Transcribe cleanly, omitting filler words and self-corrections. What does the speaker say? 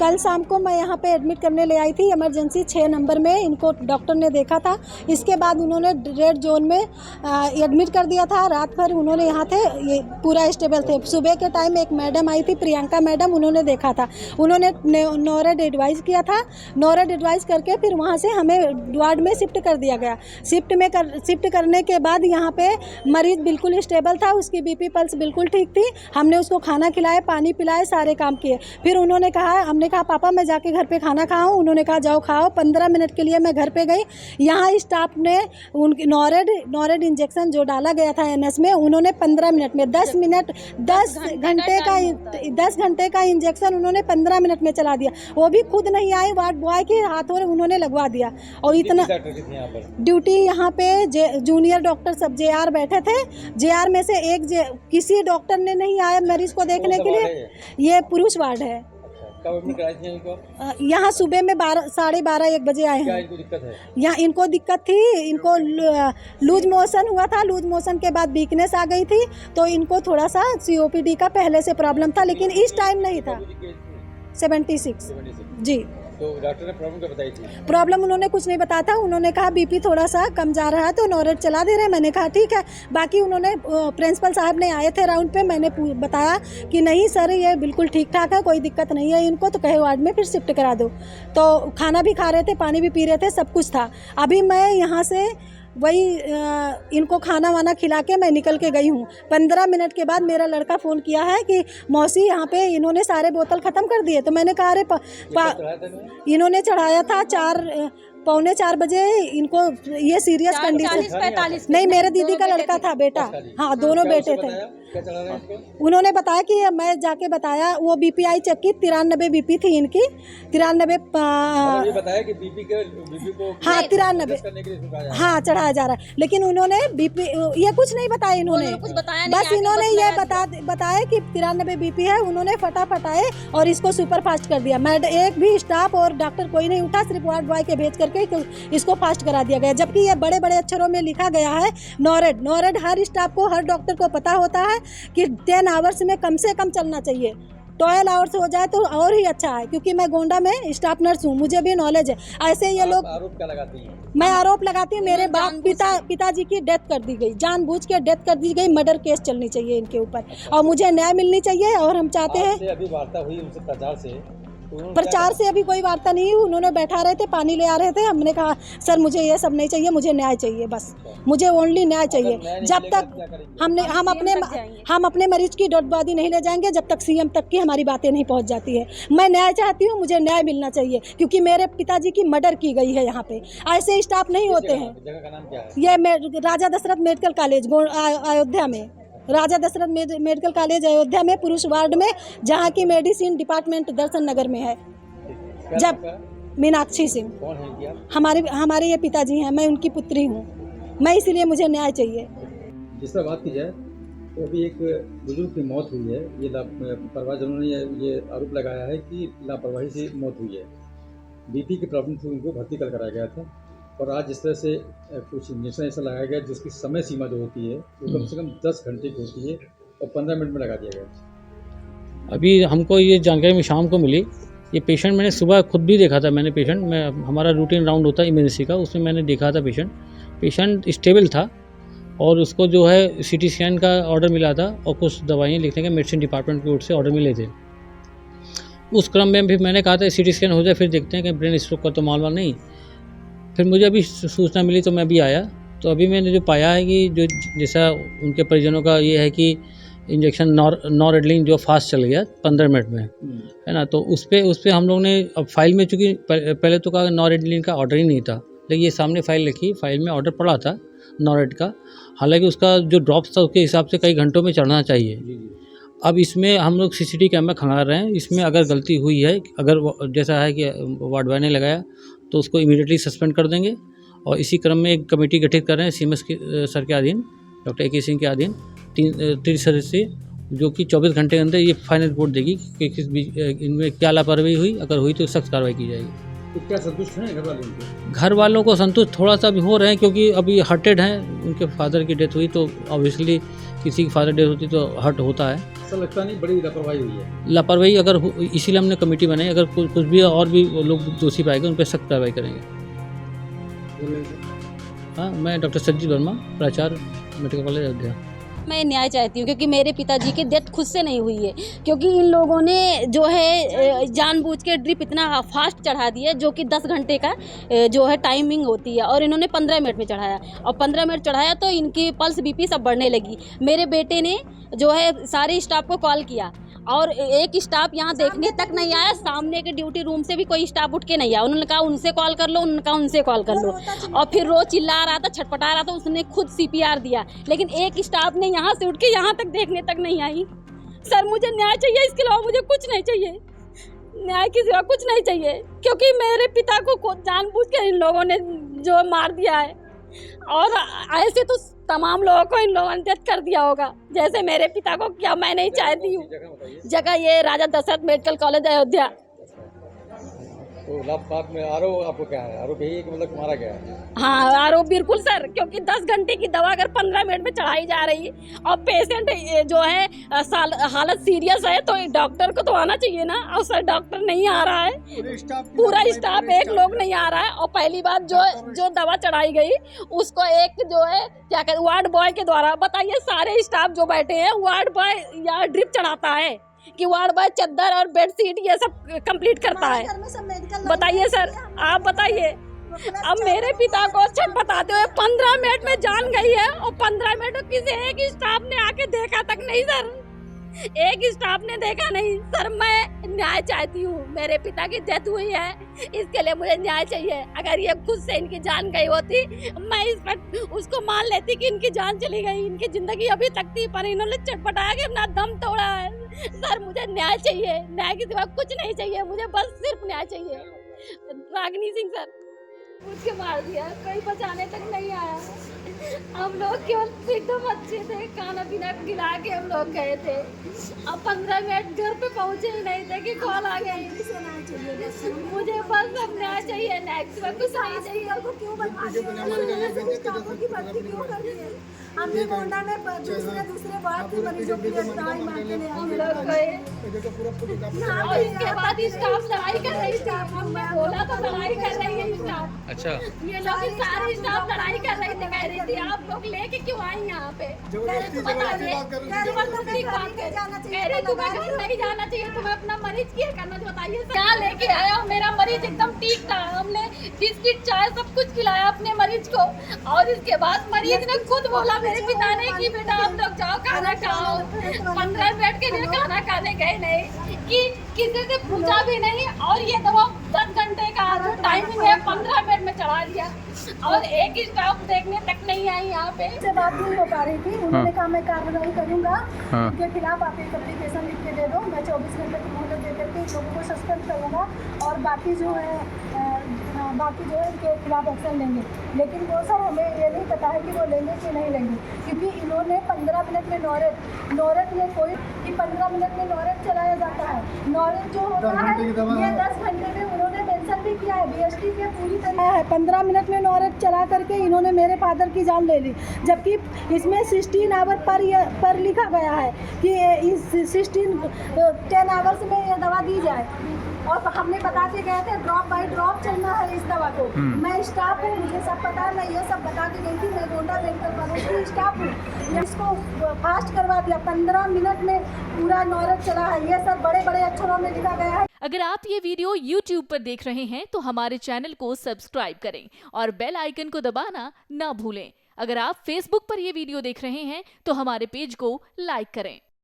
कल शाम को मैं यहाँ पे एडमिट करने ले आई थी इमरजेंसी 6 नंबर में। इनको डॉक्टर ने देखा था, इसके बाद उन्होंने रेड जोन में एडमिट कर दिया था। रात भर उन्होंने यहाँ थे, ये पूरा स्टेबल थे। सुबह के टाइम एक मैडम आई थी, प्रियंका मैडम, उन्होंने देखा था। उन्होंने नॉरेड एडवाइस किया था। नॉरेड एडवाइस करके फिर वहाँ से हमें वार्ड में शिफ्ट कर दिया गया। शिफ्ट करने के बाद यहाँ पे मरीज़ बिल्कुल स्टेबल था, उसकी बीपी पल्स बिल्कुल ठीक थी। हमने उसको खाना खिलाया, पानी पिलाए, सारे काम किए। फिर उन्होंने कहा, हमने कहा पापा मैं जाके घर पे खाना खाऊं। उन्होंने कहा जाओ खाओ। 15 मिनट के लिए मैं घर पे गई। यहाँ स्टाफ ने उनकी नॉरेड इंजेक्शन जो डाला गया था एनएस में, उन्होंने 15 मिनट में 10 घंटे का इंजेक्शन उन्होंने 15 मिनट में चला दिया। वो भी खुद नहीं आए, वार्ड बॉय के हाथों में उन्होंने लगवा दिया। और इतना ड्यूटी यहाँ पे जूनियर डॉक्टर सब JR बैठे थे। JR में से एक किसी डॉक्टर ने नहीं आया मरीज को देखने के लिए। ये पुरुष वार्ड है। कब एडमिट कराई थी इनको? यहाँ सुबह में 12:30-1 बजे आए क्या हैं। इनको दिक्कत है? यहाँ इनको दिक्कत थी, इनको लूज मोशन हुआ था। लूज मोशन के बाद वीकनेस आ गई थी, तो इनको थोड़ा सा COPD का पहले से प्रॉब्लम था, लेकिन इस टाइम नहीं था। 76 जी। तो डॉक्टर ने प्रॉब्लम क्या बताई थी? प्रॉब्लम उन्होंने कुछ नहीं बताया था। उन्होंने कहा बीपी थोड़ा सा कम जा रहा है तो नॉरेड चला दे रहे हैं। मैंने कहा ठीक है। बाकी उन्होंने प्रिंसिपल साहब ने आए थे राउंड पे, मैंने बताया कि नहीं सर ये बिल्कुल ठीक ठाक है, कोई दिक्कत नहीं है इनको, तो कहे वार्ड में फिर शिफ्ट करा दो। तो खाना भी खा रहे थे, पानी भी पी रहे थे, सब कुछ था। अभी मैं यहाँ से वही इनको खाना वाना खिला के मैं निकल के गई हूँ। 15 मिनट के बाद मेरा लड़का फ़ोन किया है कि मौसी यहाँ पे इन्होंने सारे बोतल ख़त्म कर दिए। तो मैंने कहा अरे इन्होंने चढ़ाया था 3:45 बजे। इनको ये सीरियस कंडीशन नहीं, मेरे दीदी का लड़का था, बेटा। हाँ, दोनों बेटे थे। उन्होंने बताया कि मैं जाके बताया, वो BPI चेक की, 93 BP थी इनकी। 93 ये बताया कि बीपी को हाँ 93 हाँ चढ़ाया जा रहा है। लेकिन उन्होंने BP ये कुछ नहीं बताया। इन्होंने बस इन्होंने ये बताया कि 93 BP है। उन्होंने फटाफट आए और इसको सुपर फास्ट कर दिया। एक भी स्टाफ और डॉक्टर कोई नहीं उठा, सिर्फ वार्ड बॉय के भेज करके इसको फास्ट करा दिया गया। जबकि ये बड़े बड़े अक्षरों में लिखा गया है नॉरेड हर स्टाफ को, हर डॉक्टर को पता होता है कि 10 आवर्स में कम से कम चलना चाहिए। 12 आवर्स हो जाए तो और ही अच्छा है, क्योंकि मैं गोंडा में स्टाफ नर्स हूँ, मुझे भी नॉलेज है। ऐसे ये लोग आरोप क्या लगाती हैं? मैं आरोप लगाती हूँ मेरे बाप पिताजी की डेथ कर दी गई, जानबूझ के डेथ कर दी गई। मर्डर केस चलनी चाहिए इनके ऊपर और मुझे न्याय मिलनी चाहिए। और हम चाहते हैं, अभी वार्ता हुई उनसे प्रचार से अभी कोई वार्ता नहीं हुई। उन्होंने बैठा रहे थे, पानी ले आ रहे थे। हमने कहा सर मुझे ये सब नहीं चाहिए, मुझे न्याय चाहिए, बस मुझे ओनली न्याय चाहिए। जब तक हम अपने मरीज की डेड बॉडी नहीं ले जाएंगे, जब तक CM तक की हमारी बातें नहीं पहुंच जाती है। मैं न्याय चाहती हूँ, मुझे न्याय मिलना चाहिए, क्योंकि मेरे पिताजी की मर्डर की गई है। यहाँ पे ऐसे स्टाफ नहीं होते हैं। जगह का नाम क्या है? ये राजा दशरथ मेडिकल कॉलेज अयोध्या में, राजा दशरथ मेडिकल कॉलेज अयोध्या में, पुरुष वार्ड में, जहाँ की मेडिसिन डिपार्टमेंट दर्शन नगर में है। जब मीनाक्षी सिंह, कौन है क्या? हमारे ये पिताजी हैं, मैं उनकी पुत्री हूँ। मैं इसलिए मुझे न्याय चाहिए। जिस तरह बात की जाए तो अभी एक बुजुर्ग की मौत हुई है। ये लापरवाही, उन्होंने ये आरोप लगाया है कि लापरवाही से मौत हुई है। BP की प्रॉब्लम थी, उनको भर्ती कराया गया था। और आज जिस तरह से कुछ इंजेक्शन ऐसा लगाया गया जिसकी समय सीमा जो होती है वो कम से कम 10 घंटे की होती है और 15 मिनट में लगा दिया गया। अभी हमको ये जानकारी में शाम को मिली। ये पेशेंट मैंने सुबह खुद भी देखा था। मैंने पेशेंट में हमारा रूटीन राउंड होता है इमरजेंसी का, उसमें मैंने देखा था पेशेंट स्टेबल था। और उसको जो है CT स्कैन का ऑर्डर मिला था और कुछ दवाइयाँ लिखने का मेडिसिन डिपार्टमेंट की ओर से ऑर्डर मिले थे। उस क्रम में भी मैंने कहा था CT स्कैन हो जाए फिर देखते हैं कि ब्रेन स्ट्रोक का तो मालूम नहीं। फिर मुझे अभी सूचना मिली तो मैं भी आया। तो अभी मैंने जो पाया है कि जो जैसा उनके परिजनों का ये है कि इंजेक्शन नॉरेडलिन जो फास्ट चल गया 15 मिनट में, है ना। तो उस पर हम लोग ने अब फाइल में, चूँकि पहले तो कहा नॉरेडलिन का ऑर्डर ही नहीं था, लेकिन ये सामने फाइल लिखी, फाइल में ऑर्डर पड़ा था नॉरेड का। हालांकि उसका जो ड्रॉप्स था उसके हिसाब से कई घंटों में चढ़ना चाहिए। अब इसमें हम लोग CCTV कैमरा खंगाल रहे हैं। इसमें अगर गलती हुई है, अगर जैसा है कि वार्ड बॉय ने लगाया, तो उसको इमीडिएटली सस्पेंड कर देंगे। और इसी क्रम में एक कमेटी गठित कर रहे हैं CMS सर के अधीन, डॉक्टर AK सिंह के अधीन, 3 सदस्यीय, जो कि 24 घंटे के अंदर ये फाइनल रिपोर्ट देगी कि इनमें क्या लापरवाही हुई। अगर हुई तो सख्त कार्रवाई की जाएगी। तो क्या संतुष्ट हैं घर वाले उनके? घर वालों को संतुष्ट थोड़ा सा भी हो रहे हैं, क्योंकि अभी हार्टेड हैं, उनके फादर की डेथ हुई तो ऑब्वियसली किसी की फादर डेथ होती तो हर्ट होता है। ऐसा लगता नहीं बड़ी लापरवाही हुई है। लापरवाही अगर इसीलिए हमने कमेटी बनाई, अगर कुछ भी और भी लोग दोषी पाएंगे उन पर सख्त कार्रवाई करेंगे। हाँ, मैं डॉक्टर सज्जित वर्मा, प्राचार्य मेडिकल कॉलेज अयोध्या। मैं न्याय चाहती हूँ क्योंकि मेरे पिताजी की डेथ खुद से नहीं हुई है, क्योंकि इन लोगों ने जो है जानबूझ के ड्रिप इतना फास्ट चढ़ा दिया जो कि 10 घंटे का जो है टाइमिंग होती है, और इन्होंने 15 मिनट में चढ़ाया, और 15 मिनट चढ़ाया तो इनकी पल्स बीपी सब बढ़ने लगी। मेरे बेटे ने जो है सारे स्टाफ को कॉल किया और एक स्टाफ यहाँ देखने तक नहीं आया, सामने के ड्यूटी रूम से भी कोई स्टाफ उठ के नहीं आया। उन्होंने कहा उनसे कॉल कर लो, उन्होंने कहा उनसे कॉल कर लो, और फिर रोज चिल्ला रहा था, छटपटा रहा था, उसने खुद CPR दिया, लेकिन एक स्टाफ ने यहाँ से उठ के यहाँ तक देखने तक नहीं आई। सर मुझे न्याय चाहिए, इसके अलावा मुझे कुछ नहीं चाहिए, न्याय के सिवा कुछ नहीं चाहिए, क्योंकि मेरे पिता को जानबूझ के इन लोगों ने जो मार दिया है, और ऐसे तो तमाम लोगों को इन लोगों ने डेथ कर दिया होगा जैसे मेरे पिता को किया। मैं नहीं चाहती हूँ। जगह ये राजा दशरथ मेडिकल कॉलेज अयोध्या। तो बात में आरोप आपको क्या है? आरोप यही है कि मतलब मारा गया है? हाँ आरोप बिल्कुल सर, क्योंकि 10 घंटे की दवा अगर 15 मिनट में चढ़ाई जा रही है और पेशेंट जो है हालत सीरियस है तो डॉक्टर को तो आना चाहिए ना, और सर डॉक्टर नहीं आ रहा है, पूरा स्टाफ एक लोग नहीं आ रहा है। और पहली बात जो दवा चढ़ाई गई उसको एक जो है क्या कहते वार्ड बॉय के द्वारा, बताइए सारे स्टाफ जो बैठे हैं वार्ड बॉय यहाँ ड्रिप चढ़ाता है कि वार्ड बॉय चद्दर और बेडशीट ये सब कंप्लीट करता है? बताइए सर, आप बताइए। अब मेरे पिता को छटपटाते हुए 15 मिनट में जान गई है, और 15 मिनट में किसी एक स्टाफ ने आके देखा तक नहीं सर, एक स्टाफ ने देखा नहीं। सर मैं न्याय चाहती हूँ, मेरे पिता की डेथ हुई है, इसके लिए मुझे न्याय चाहिए। अगर ये खुद से इनकी जान गई होती मैं इस पर उसको मान लेती कि इनकी जान चली गई, इनकी जिंदगी अभी तक थी, पर इन्होंने चटपटाया कि अपना दम तोड़ा है। सर मुझे न्याय चाहिए, न्याय के सिवा कुछ नहीं चाहिए, मुझे बस सिर्फ न्याय चाहिए। रागिनी सिंह सर पूछ के मार दिया, कोई बचाने तक नहीं आया। हम लोग केवल एकदम अच्छे थे, खाना पीना खिला के हम लोग गए थे, अब 15 मिनट घर पे पहुंचे ही नहीं थे कि कॉल आ गई। मुझे बस अब न्याय चाहिए, न्याय के सिवा कुछ नहीं चाहिए। हमने गोंडा में दूसरे बात की मरीजों की दवाई मांगने ले हम लोग गए, और इसके बाद स्टाफ लड़ाई कर रही थी, हमने बोला तो लड़ाई कर रही है स्टाफ। अच्छा, ये लोग सारे स्टाफ लड़ाई कर रही थी, कह रही थी आप लोग लेके क्यों आई यहाँ पे? बताइए, जबरदस्ती बात कह रही तुम्हें घर नहीं जाना चाहिए, तुम्हें अपना मरीज क्या करना, बताइए क्या लेके आया हो? मेरा मरीज एकदम ठीक था, हमने बिस्किट चाय सब कुछ खिलाया अपने मरीज को, और इसके बाद मरीज ने खुद बोला मेरे पिता ने कि बेटा आप लोग जाओ खाना खाओ। 15 मिनट के लिए खाना खाने गए नहीं, कि किसी से पूछा भी नहीं, और ये दवा 10 घंटे का जो टाइमिंग है 15 मिनट में चढ़ा दिया, और एक स्टाफ देखने तक नहीं आई यहाँ पे। से बात नहीं हो पा रही थी, उन्होंने कहा मैं कार्रवाई करूंगा, उनके खिलाफ आप एक एप्लीकेशन लिख के दे दो, मैं 24 घंटे की मोहलत दे करके इन लोगों को सस्पेंड करूँगा, और बाकी जो है इनके खिलाफ एक्शन लेंगे। लेकिन वो सर हमें ये नहीं पता है कि वो लेंगे कि नहीं लेंगे, क्योंकि इन्होंने 15 मिनट में नॉरेट में कोई कि 15 मिनट में नॉरेट चलाया जाता है। नॉरेट जो होता है ये 10 घंटे में उन्होंने मेंशन भी किया है, BST के पूरी तरह है। 15 मिनट में नॉरेट चला करके इन्होंने मेरे फादर की जान ले ली, जबकि इसमें 16 आवर पर लिखा गया है कि इस 10 आवर्स में ये दवा दी जाए, और हमने बता के गए थे ड्रॉप बाय ड्रॉप चलना है इस दवा को। मैं स्टाफ हूँ, मुझे सब पता है, मैं ये सब बता के गई थी, मैं गोंडा मेडिकल कॉलेज की स्टाफ हूँ। इसको फास्ट करवा दिया, 15 मिनट में पूरा नॉरेट चला है, ये सब बड़े बड़े अक्षरों में लिखा गया है। अगर आप ये वीडियो YouTube पर देख रहे हैं तो हमारे चैनल को सब्सक्राइब करें और बेल आइकन को दबाना ना भूलें। अगर आप Facebook पर ये वीडियो देख रहे हैं तो हमारे पेज को लाइक करें।